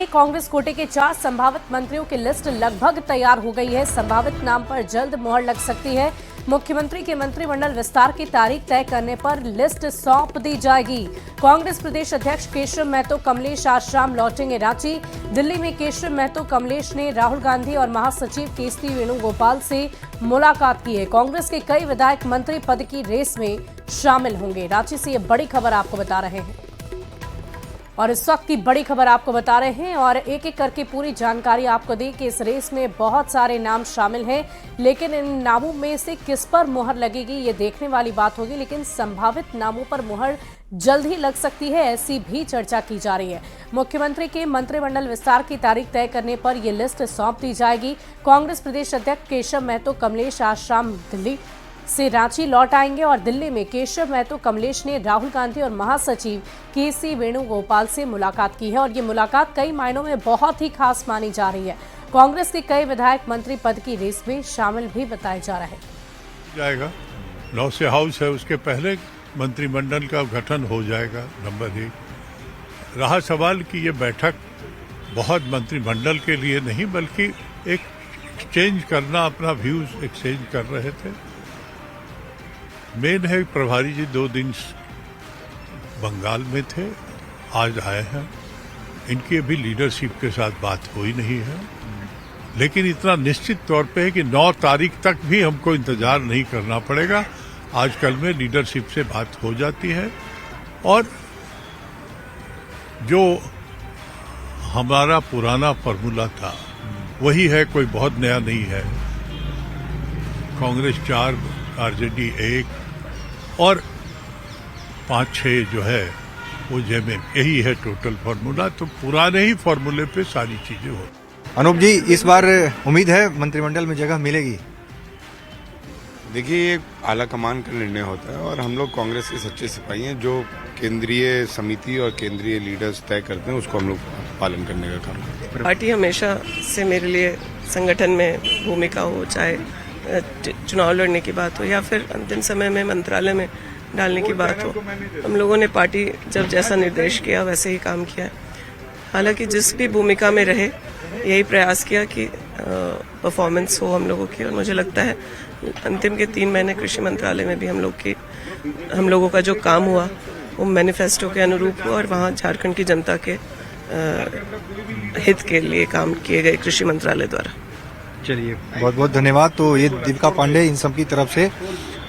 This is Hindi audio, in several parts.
कांग्रेस कोटे के 4 संभावित मंत्रियों की लिस्ट लगभग तैयार हो गई है। संभावित नाम पर जल्द मुहर लग सकती है। मुख्यमंत्री के मंत्रिमंडल विस्तार की तारीख तय करने पर लिस्ट सौंप दी जाएगी। कांग्रेस प्रदेश अध्यक्ष केशव महतो कमलेश आज शाम लौटेंगे रांची। दिल्ली में केशव महतो कमलेश ने राहुल गांधी और महासचिव केसी वेणुगोपाल से मुलाकात की है। कांग्रेस के कई विधायक मंत्री पद की रेस में शामिल होंगे। रांची से ये बड़ी खबर आपको बता रहे हैं और इस वक्त की बड़ी खबर आपको बता रहे हैं और एक एक करके पूरी जानकारी आपको दें कि इस रेस में बहुत सारे नाम शामिल हैं, लेकिन इन नामों में से किस पर मुहर लगेगी ये देखने वाली बात होगी। लेकिन संभावित नामों पर मुहर जल्द ही लग सकती है, ऐसी भी चर्चा की जा रही है। मुख्यमंत्री के मंत्रिमंडल विस्तार की तारीख तय करने पर यह लिस्ट सौंप दी जाएगी। कांग्रेस प्रदेश अध्यक्ष केशव महतो कमलेश आज शाम दिल्ली से रांची लौट आएंगे और दिल्ली में केशव महतो कमलेश ने राहुल गांधी और महासचिव केसी वेणुगोपाल से मुलाकात की है और ये मुलाकात कई मायनों में बहुत ही खास मानी जा रही है। कांग्रेस के कई विधायक मंत्री पद की रेस में शामिल भी बताए जा रहे जाएगा। 9 से हाउस है, उसके पहले मंत्रिमंडल का गठन हो जाएगा। नंबर 1 रहा सवाल कि ये बैठक बहुत मंत्रिमंडल के लिए नहीं बल्कि एक एक्सचेंज करना, अपना व्यूज एक्सचेंज कर रहे थे। मेन है प्रभारी जी 2 दिन बंगाल में थे, आज आए हैं। इनकी अभी लीडरशिप के साथ बात हुई नहीं है, लेकिन इतना निश्चित तौर पे है कि 9 तारीख तक भी हमको इंतजार नहीं करना पड़ेगा। आजकल में लीडरशिप से बात हो जाती है और जो हमारा पुराना फॉर्मूला था वही है, कोई बहुत नया नहीं है। कांग्रेस 4, आरजेडी 1 और 5-6 जो है वो जेएमएम, यही है टोटल फार्मूला। तो पुराने ही फार्मूले पे सारी चीजें हो। अनूप जी, इस बार उम्मीद है मंत्रिमंडल में जगह मिलेगी? देखिए, ये आला कमान का निर्णय होता है और हम लोग कांग्रेस के सच्चे सिपाही हैं। जो केंद्रीय समिति और केंद्रीय लीडर्स तय करते हैं उसको हम लोग पालन करने का काम करते हैं। पार्टी हमेशा से मेरे लिए संगठन में भूमिका हो, चाहे चुनाव लड़ने की बात हो या फिर अंतिम समय में मंत्रालय में डालने की बात हो, हम लोगों ने पार्टी जब जैसा निर्देश किया वैसे ही काम किया है। हालांकि जिस भी भूमिका में रहे यही प्रयास किया कि परफॉर्मेंस हो हम लोगों की, और मुझे लगता है अंतिम के 3 महीने कृषि मंत्रालय में भी हम लोगों का जो काम हुआ वो मैनिफेस्टो के अनुरूप हुआ और वहाँ झारखंड की जनता के हित के लिए काम किए गए कृषि मंत्रालय द्वारा। चलिए, बहुत बहुत धन्यवाद। तो ये दीपिका पांडे इन सब की तरफ से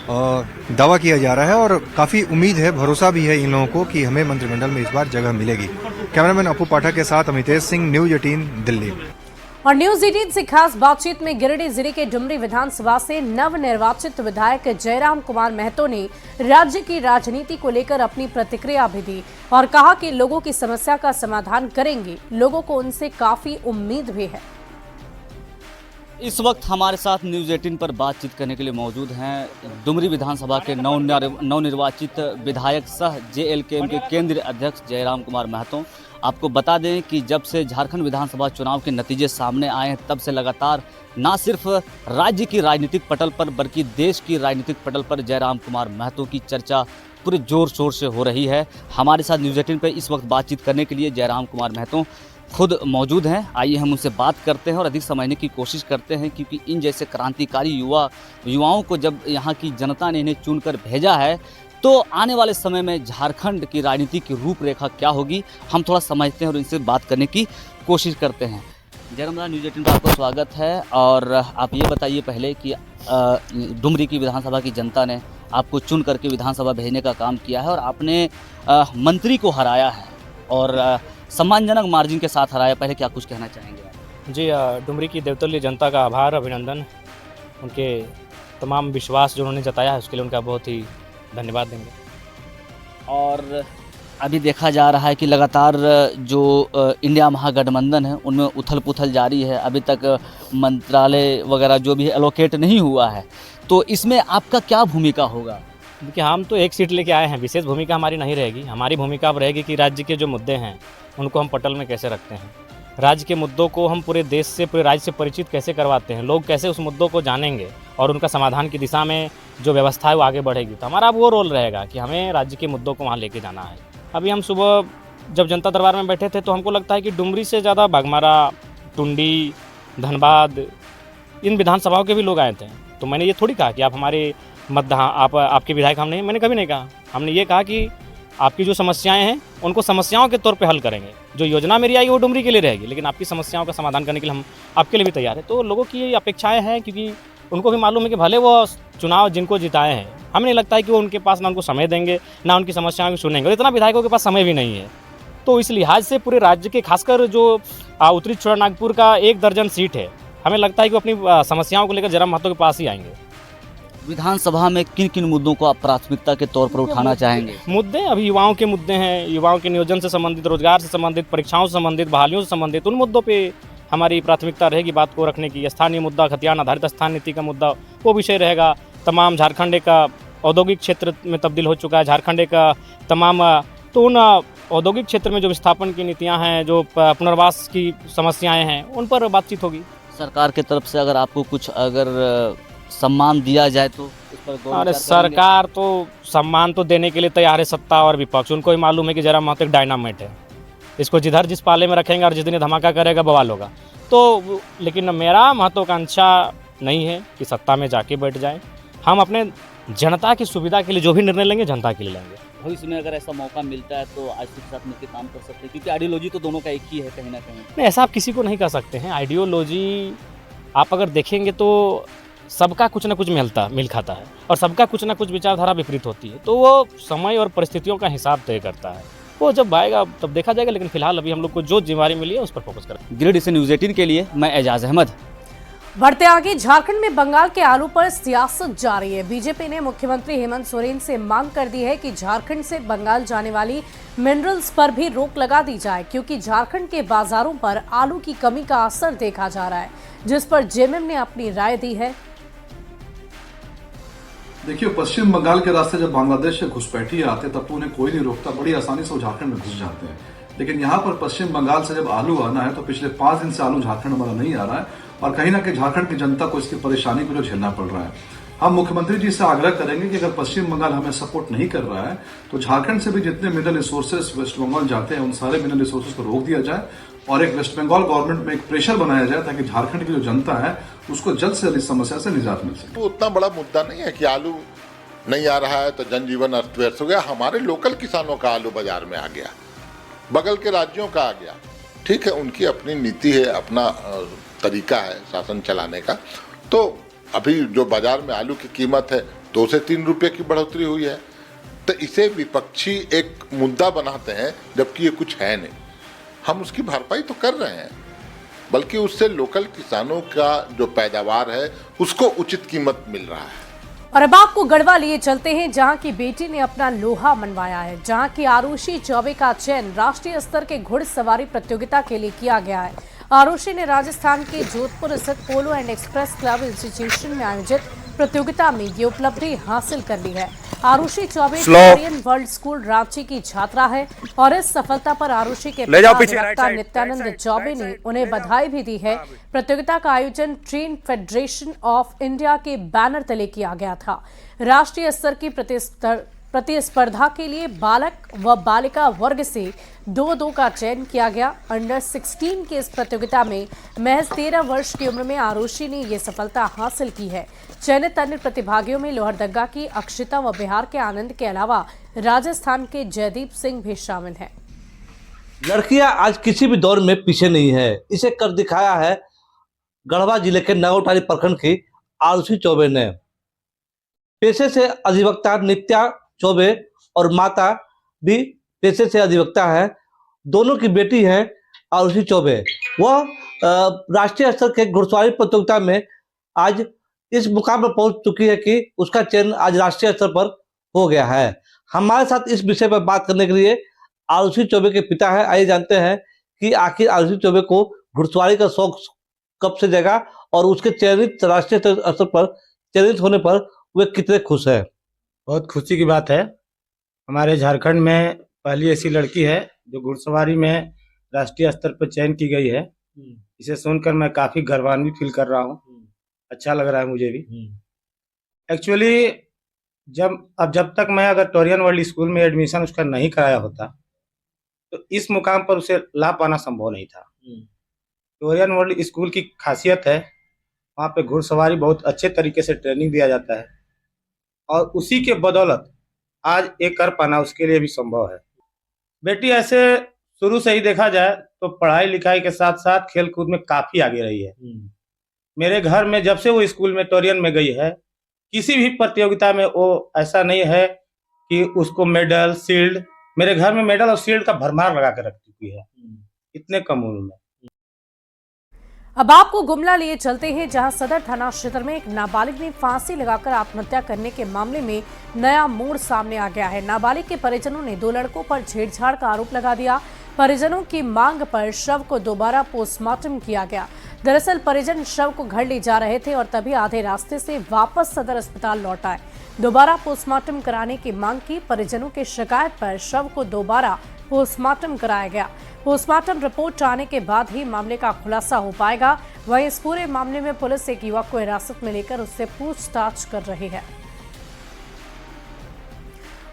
दावा किया जा रहा है और काफी उम्मीद है, भरोसा भी है इन लोगों को कि हमें मंत्रिमंडल में इस बार जगह मिलेगी। कैमरामैन अपू पाठक के साथ अमितेश सिंह, न्यूज 18 दिल्ली। और न्यूज 18 से खास बातचीत में गिरिडीह जिले के डुमरी विधानसभा से नवनिर्वाचित विधायक जयराम कुमार महतो ने राज्य की राजनीति को लेकर अपनी प्रतिक्रिया भी दी और कहा कि लोगों की समस्या का समाधान करेंगे। लोगों को उनसे काफी उम्मीद भी है। इस वक्त हमारे साथ न्यूज़ 18 पर बातचीत करने के लिए मौजूद हैं डुमरी विधानसभा के नवनिर्वाचित विधायक सह जेएलकेएम के केंद्रीय अध्यक्ष जयराम कुमार महतो। आपको बता दें कि जब से झारखंड विधानसभा चुनाव के नतीजे सामने आए हैं तब से लगातार ना सिर्फ राज्य की राजनीतिक पटल पर बल्कि देश की राजनीतिक पटल पर जयराम कुमार महतो की चर्चा पूरे जोर शोर से हो रही है। हमारे साथ न्यूज़ 18 पर इस वक्त बातचीत करने के लिए जयराम कुमार महतो खुद मौजूद हैं। आइए हम उनसे बात करते हैं और अधिक समझने की कोशिश करते हैं, क्योंकि इन जैसे क्रांतिकारी युवाओं को जब यहाँ की जनता ने इन्हें चुनकर भेजा है तो आने वाले समय में झारखंड की राजनीति की रूपरेखा क्या होगी, हम थोड़ा समझते हैं और इनसे बात करने की कोशिश करते हैं। जयराम दा, न्यूज़ 18 पर आपका स्वागत है। और आप ये बताइए पहले कि डुमरी की विधानसभा की जनता ने आपको चुन करके विधानसभा भेजने का काम किया है और आपने मंत्री को हराया है और सम्मानजनक मार्जिन के साथ हराया। पहले क्या कुछ कहना चाहेंगे? जी, डुमरी की देवतुल्य जनता का आभार, अभिनंदन। उनके तमाम विश्वास जो उन्होंने जताया है उसके लिए उनका बहुत ही धन्यवाद देंगे। और अभी देखा जा रहा है कि लगातार जो इंडिया महागठबंधन है उनमें उथल पुथल जारी है। अभी तक मंत्रालय वगैरह जो भी एलोकेट नहीं हुआ है, तो इसमें आपका क्या भूमिका होगा? देखिए, हम तो एक सीट लेके आए हैं, विशेष भूमिका हमारी नहीं रहेगी। हमारी भूमिका अब रहेगी कि राज्य के जो मुद्दे हैं उनको हम पटल में कैसे रखते हैं, राज्य के मुद्दों को हम पूरे देश से, पूरे राज्य से परिचित कैसे करवाते हैं, लोग कैसे उस मुद्दों को जानेंगे और उनका समाधान की दिशा में जो व्यवस्था है वो आगे बढ़ेगी। तो हमारा वो रोल रहेगा कि हमें राज्य के मुद्दों को वहाँ लेके जाना है। अभी हम सुबह जब जनता दरबार में बैठे थे तो हमको लगता है कि डुमरी से ज़्यादा बाघमारा, टुंडी, धनबाद इन विधानसभाओं के भी लोग आए थे। तो मैंने ये थोड़ी कहा कि आप हमारे आपके विधायक हम नहीं, मैंने कभी नहीं कहा। हमने ये कहा कि आपकी जो समस्याएं हैं उनको समस्याओं के तौर पे हल करेंगे। जो योजना मेरी आई वो डुमरी के लिए रहेगी, लेकिन आपकी समस्याओं का समाधान करने के लिए हम आपके लिए भी तैयार हैं। तो लोगों की अपेक्षाएं हैं, क्योंकि उनको भी मालूम है कि भले वो चुनाव जिनको जिताए हैं, हमें नहीं लगता है कि वो उनके पास ना उनको समय देंगे ना उनकी समस्याओं को सुनेंगे, और इतना विधायकों के पास समय भी नहीं है। तो इस लिहाज से पूरे राज्य के, खासकर जो उत्तरी छोटानागपुर का 1 दर्जन सीट है, हमें लगता है कि वो अपनी समस्याओं को लेकर जयराम महतो के पास ही आएंगे। विधानसभा में किन किन मुद्दों को आप प्राथमिकता के तौर पर उठाना चाहेंगे? मुद्दे अभी युवाओं के मुद्दे हैं, युवाओं के नियोजन से संबंधित, रोजगार से संबंधित, परीक्षाओं से संबंधित, बहालियों से संबंधित, उन मुद्दों पे हमारी प्राथमिकता रहेगी बात को रखने की। स्थानीय मुद्दा, खतियान आधारित स्थान नीति का मुद्दा, वो विषय रहेगा। तमाम झारखंड का औद्योगिक क्षेत्र में तब्दील हो चुका है, झारखंड का तमाम, तो उन औद्योगिक क्षेत्र में जो विस्थापन की नीतियाँ हैं, जो पुनर्वास की समस्याएँ हैं, उन पर बातचीत होगी। सरकार की तरफ से अगर आपको कुछ अगर सम्मान दिया जाए तो इस पर गौर अरे विचार करेंगे? सरकार तो सम्मान तो देने के लिए तैयार है, सत्ता और विपक्ष। उनको ही मालूम है कि जयराम महतो एक डायनामाइट है, इसको जिधर जिस पाले में रखेंगे और जिस दिन ये धमाका करेगा बवाल होगा। तो लेकिन मेरा महत्वाकांक्षा नहीं है कि सत्ता में जाके बैठ जाए। हम अपने जनता की सुविधा के लिए जो भी निर्णय लेंगे, जनता के लिए लेंगे। भविष्य में अगर ऐसा मौका मिलता है तो आज के साथ मिलकर काम कर सकते हैं, क्योंकि आइडियोलॉजी तो दोनों का एक ही है कहीं ना कहीं। नहीं, ऐसा आप किसी को नहीं कर सकते हैं। आइडियोलॉजी आप अगर देखेंगे तो सबका कुछ ना कुछ मिल खाता है, और सबका कुछ ना कुछ विचारधारा विपरीत होती है। तो वो समय और परिस्थितियों का हिसाब तय करता है, वो जब आएगा तब देखा जाएगा। लेकिन फिलहाल अभी हम लोग को जो जिम्मेवारी मिली है उस पर फोकस करें। गिरिडीह से न्यूज़ 18 के लिए मैं एजाज अहमद। बढ़ते आगे, झारखंड में बंगाल के आलू पर सियासत जारी है। बीजेपी ने मुख्यमंत्री हेमंत सोरेन से मांग कर दी है कि झारखंड से बंगाल जाने वाली मिनरल्स पर भी रोक लगा दी जाए, क्योंकि झारखंड के बाजारों पर आलू की कमी का असर देखा जा रहा है, जिस पर जेएमएम ने अपनी राय दी है। देखिए, पश्चिम बंगाल के रास्ते जब बांग्लादेश से घुसपैठिए आते तब तो उन्हें कोई नहीं रोकता, बड़ी आसानी से वो झारखंड में घुस जाते हैं। लेकिन यहाँ पर पश्चिम बंगाल से जब आलू आना है तो पिछले 5 दिन से आलू झारखंड हमारा नहीं आ रहा है, और कहीं ना कहीं झारखंड की जनता को इसकी परेशानी को जो झेलना पड़ रहा है। हम मुख्यमंत्री जी से आग्रह करेंगे कि अगर पश्चिम बंगाल हमें सपोर्ट नहीं कर रहा है तो झारखंड से भी जितने मिनरल रिसोर्सेज वेस्ट बंगाल जाते हैं उन सारे मिनरल रिसोर्सेज को रोक दिया जाए, और एक वेस्ट बंगाल गवर्नमेंट में एक प्रेशर बनाया जाए ताकि झारखंड की जो जनता है उसको जल्द से जल्द इस समस्या से निजात मिल सके। तो उतना बड़ा मुद्दा नहीं है कि आलू नहीं आ रहा है तो जनजीवन अस्त व्यस्त हो गया। हमारे लोकल किसानों का आलू बाजार में आ गया, बगल के राज्यों का आ गया। ठीक है, उनकी अपनी नीति है, अपना तरीका है शासन चलाने का। तो अभी जो बाजार में आलू की कीमत है 2 से 3 रुपए की बढ़ोतरी हुई है, तो इसे विपक्षी एक मुद्दा बनाते हैं, जबकि ये कुछ है नहीं। हम उसकी भरपाई तो कर रहे हैं, बल्कि उससे लोकल किसानों का जो पैदावार है उसको उचित कीमत मिल रहा है। और अब आपको गढ़वा लिए चलते हैं, जहां की बेटी ने अपना लोहा मनवाया है। जहां की आरुषि चौबे का चयन राष्ट्रीय स्तर के घुड़सवारी प्रतियोगिता के लिए किया गया है। आरुषि ने राजस्थान के जोधपुर स्थित पोलो एंड एक्सप्रेस क्लब इंस्टीट्यूशन में आयोजित प्रतियोगिता में ये उपलब्धि हासिल कर ली है। Arushi Choubey Korean world school Ranchi की छात्रा है, और इस सफलता पर आरुषि के पिता नित्यानंद चौबे ने उन्हें बधाई भी दी है। प्रतियोगिता का आयोजन ट्रेन फेडरेशन ऑफ इंडिया के बैनर तले किया गया था। राष्ट्रीय स्तर की प्रतिस्पर्धा के लिए बालक व बालिका वर्ग से 2-2 का चयन किया गया। अंडर 16 की इस प्रतियोगिता में महज 13 वर्ष की उम्र में आरुषि ने ये सफलता हासिल की है। चयनित अन्य प्रतिभागियों में लोहरदगा की अक्षिता व बिहार के आनंद के अलावा राजस्थान के जयदीप सिंह भी शामिल हैं। लड़कियां आज किसी भी दौर में पीछे नहीं है, इसे कर दिखाया है गढ़वा जिले के नगौटारी प्रखंड की आरुषि चौबे ने। पेशे से अधिवक्ता नित्या चौबे और माता भी पेशे से अधिवक्ता है। दोनों की बेटी है आरुषि चौबे। वह राष्ट्रीय स्तर के घुड़सवारी प्रतियोगिता में आज इस मुकाम पर पहुंच चुकी है कि उसका चयन आज राष्ट्रीय स्तर पर हो गया है। हमारे साथ इस विषय पर बात करने के लिए आरुषि चौबे के पिता है। आइए जानते हैं कि आखिर आरुषि चौबे को घुड़सवारी का शौक कब से जगा और उसके चयनित राष्ट्रीय स्तर पर चयनित होने पर वे कितने खुश है। बहुत खुशी की बात है। हमारे झारखंड में पहली ऐसी लड़की है जो घुड़सवारी में राष्ट्रीय स्तर पर चयन की गई है। इसे सुनकर मैं काफी गर्वान्वित फील कर रहा हूँ। अच्छा लग रहा है मुझे भी। एक्चुअली जब तक मैं अगर टोरियन वर्ल्ड स्कूल में एडमिशन उसका नहीं कराया होता तो इस मुकाम पर उसे ला पाना संभव नहीं था। टोरियन वर्ल्ड स्कूल की खासियत है, वहाँ पे घुड़सवारी बहुत अच्छे तरीके से ट्रेनिंग दिया जाता है और उसी के बदौलत आज ये कर पाना उसके लिए भी संभव है। बेटी ऐसे शुरू से ही देखा जाए तो पढ़ाई लिखाई के साथ साथ खेल कूद में काफी आगे रही है। मेरे घर में जब से वो स्कूल में टोरियन में गई है, किसी भी प्रतियोगिता में वो ऐसा नहीं है कि उसको मेडल शील्ड, मेरे घर में मेडल और शील्ड का भरमार लगा कर रख चुकी है इतने कम उम्र में। अब आपको गुमला लिए चलते हैं, जहां सदर थाना क्षेत्र में एक नाबालिग ने फांसी लगाकर आत्महत्या करने के मामले में नया मोड़ सामने आ गया है। नाबालिग के परिजनों ने 2 लड़कों पर छेड़छाड़ का आरोप लगा दिया। परिजनों की मांग पर शव को दोबारा पोस्टमार्टम किया गया। दरअसल परिजन शव को घर ले जा रहे थे और तभी आधे रास्ते से वापस सदर अस्पताल लौट आए। दोबारा पोस्टमार्टम कराने की मांग की। परिजनों की शिकायत पर शव को दोबारा पोस्टमार्टम कराया गया। पोस्टमार्टम रिपोर्ट आने के बाद ही मामले का खुलासा हो पाएगा। वहीं इस पूरे मामले में पुलिस एक युवक को हिरासत में लेकर उससे पूछताछ कर रही है।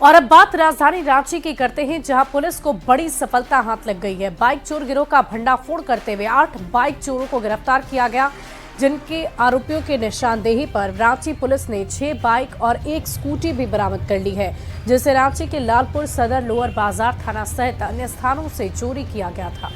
और अब बात राजधानी रांची की करते हैं, जहां पुलिस को बड़ी सफलता हाथ लग गई है। बाइक चोर गिरोह का भंडाफोड़ करते हुए 8 बाइक चोरों को गिरफ्तार किया गया, जिनके आरोपियों की निशानदेही पर रांची पुलिस ने 6 बाइक और 1 स्कूटी भी बरामद कर ली है, जिसे रांची के लालपुर सदर लोअर बाजार थाना सहित अन्य स्थानों से चोरी किया गया था।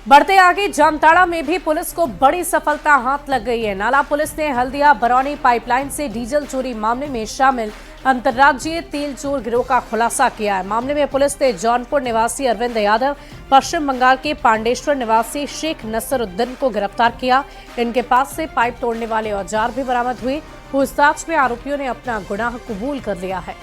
बढ़ते आगे, जामताड़ा में भी पुलिस को बड़ी सफलता हाथ लग गई है। नाला पुलिस ने हल्दिया बरौनी पाइपलाइन से डीजल चोरी मामले में शामिल अंतर्राज्यीय तेल चोर गिरोह का खुलासा किया है। मामले में पुलिस ने जौनपुर निवासी अरविंद यादव, पश्चिम बंगाल के पांडेश्वर निवासी शेख नसरुद्दीन को गिरफ्तार किया। इनके पास से पाइप तोड़ने वाले औजार भी बरामद हुए। पूछताछ में आरोपियों ने अपना गुनाह कबूल कर लिया है।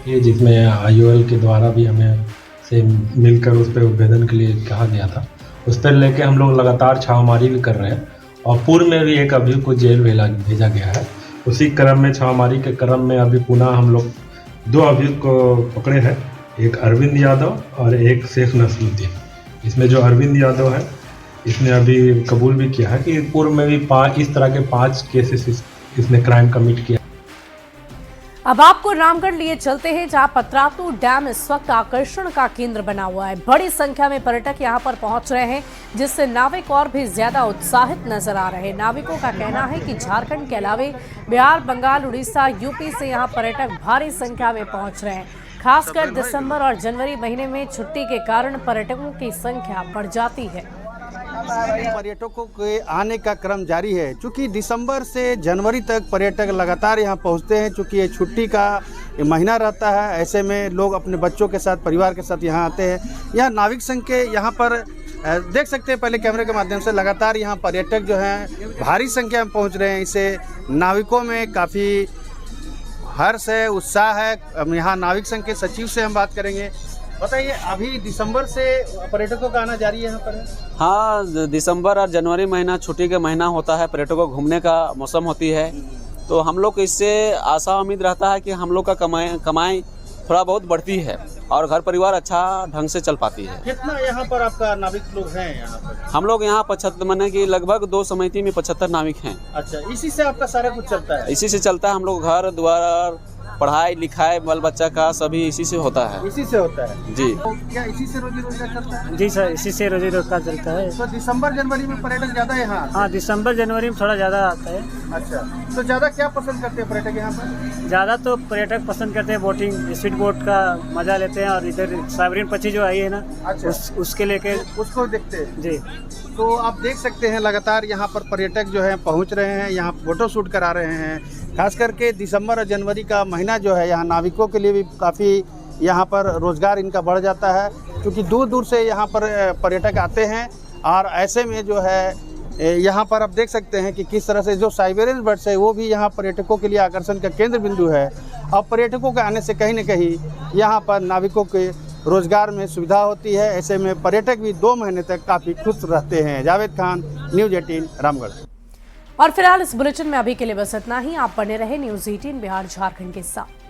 ये जिसमें IOL के द्वारा भी हमें से मिलकर उस पर उद्भेदन के लिए कहा गया था, उस पर लेके हम लोग लगातार छापामारी भी कर रहे हैं और पूर्व में भी एक अभियुक्त को जेल भेजा गया है। उसी क्रम में छापामारी के क्रम में अभी पुनः हम लोग 2 अभियुक्त को पकड़े हैं, एक अरविंद यादव और एक शेख नसरुद्दीन। इसमें जो अरविंद यादव है, इसने अभी कबूल भी किया है कि पूर्व में भी इस तरह के 5 केसेस इसने क्राइम कमिट किया। अब आपको रामगढ़ लिए चलते हैं, जहां पतरातू डैम इस वक्त आकर्षण का केंद्र बना हुआ है। बड़ी संख्या में पर्यटक यहां पर पहुंच रहे हैं, जिससे नाविक और भी ज्यादा उत्साहित नजर आ रहे हैं। नाविकों का कहना है कि झारखंड के अलावे बिहार, बंगाल, उड़ीसा, यूपी से यहां पर्यटक भारी संख्या में पहुंच रहे हैं। खासकर दिसंबर और जनवरी महीने में छुट्टी के कारण पर्यटकों की संख्या बढ़ जाती है। पर्यटकों के आने का क्रम जारी है। चूँकि दिसंबर से जनवरी तक पर्यटक लगातार यहाँ पहुँचते हैं, चूँकि ये छुट्टी का महीना रहता है। ऐसे में लोग अपने बच्चों के साथ, परिवार के साथ यहाँ आते हैं। यहाँ नाविक संघ के यहाँ पर देख सकते हैं, पहले कैमरे के माध्यम से लगातार यहाँ पर्यटक जो हैं भारी संख्या में पहुँच रहे हैं। इससे नाविकों में काफ़ी हर्ष है, उत्साह है। यहाँ नाविक संघ के सचिव से हम बात करेंगे। बताइए, अभी दिसंबर से पर्यटकों का आना जारी है यहाँ पर? हाँ, दिसंबर और जनवरी महीना छुट्टी का महीना होता है, पर्यटकों घूमने का मौसम होती है, तो हम लोग को इससे आशा उम्मीद रहता है कि हम लोग का कमाई थोड़ा बहुत बढ़ती है और घर परिवार अच्छा ढंग से चल पाती है। कितना यहाँ पर आपका नाविक लोग हैं यहाँ पर? हम लोग यहाँ 75 माने कि लगभग 2 समिति में 75 नाविक हैं। अच्छा, इसी से आपका सारा कुछ चलता है? इसी से चलता है। हम लोग घर द्वार, पढ़ाई लिखाई, बाल बच्चा का सभी इसी से होता है। इसी से होता है जी। तो क्या इसी से रोजी रोजगार चलता है? जी सर, इसी से रोजी रोजगार चलता है। तो दिसंबर जनवरी में पर्यटक ज्यादा है यहाँ? हाँ, दिसंबर जनवरी में थोड़ा ज़्यादा आता है। अच्छा, तो ज़्यादा क्या पसंद करते हैं पर्यटक यहाँ पर? ज़्यादा तो पर्यटक पसंद करते हैं बोटिंग, स्पीड बोट का मजा लेते हैं, और इधर साइबेरियन पक्षी जो आई है ना, अच्छा, उसके लेके उसको देखते हैं जी। तो आप देख सकते हैं लगातार यहाँ पर पर्यटक जो है पहुँच रहे हैं, यहाँ फोटो शूट करा रहे हैं। खास करके दिसंबर और जनवरी का महीना जो है यहाँ नाविकों के लिए भी काफ़ी यहाँ पर रोज़गार इनका बढ़ जाता है, क्योंकि दूर दूर से यहाँ पर पर्यटक आते हैं। और ऐसे में जो है यहाँ पर आप देख सकते हैं कि किस तरह से जो साइबेरियन बर्ड्स है वो भी यहाँ पर्यटकों के लिए आकर्षण का केंद्र बिंदु है। और पर्यटकों के आने से कहीं न कहीं यहाँ पर नाविकों के रोज़गार में सुविधा होती है। ऐसे में पर्यटक भी 2 महीने तक काफ़ी खुश रहते हैं। जावेद खान, न्यूज़ 18 रामगढ़। और फिलहाल इस बुलेटिन में अभी के लिए बस इतना ही। आप बने रहे न्यूज़ 18 बिहार झारखंड के साथ।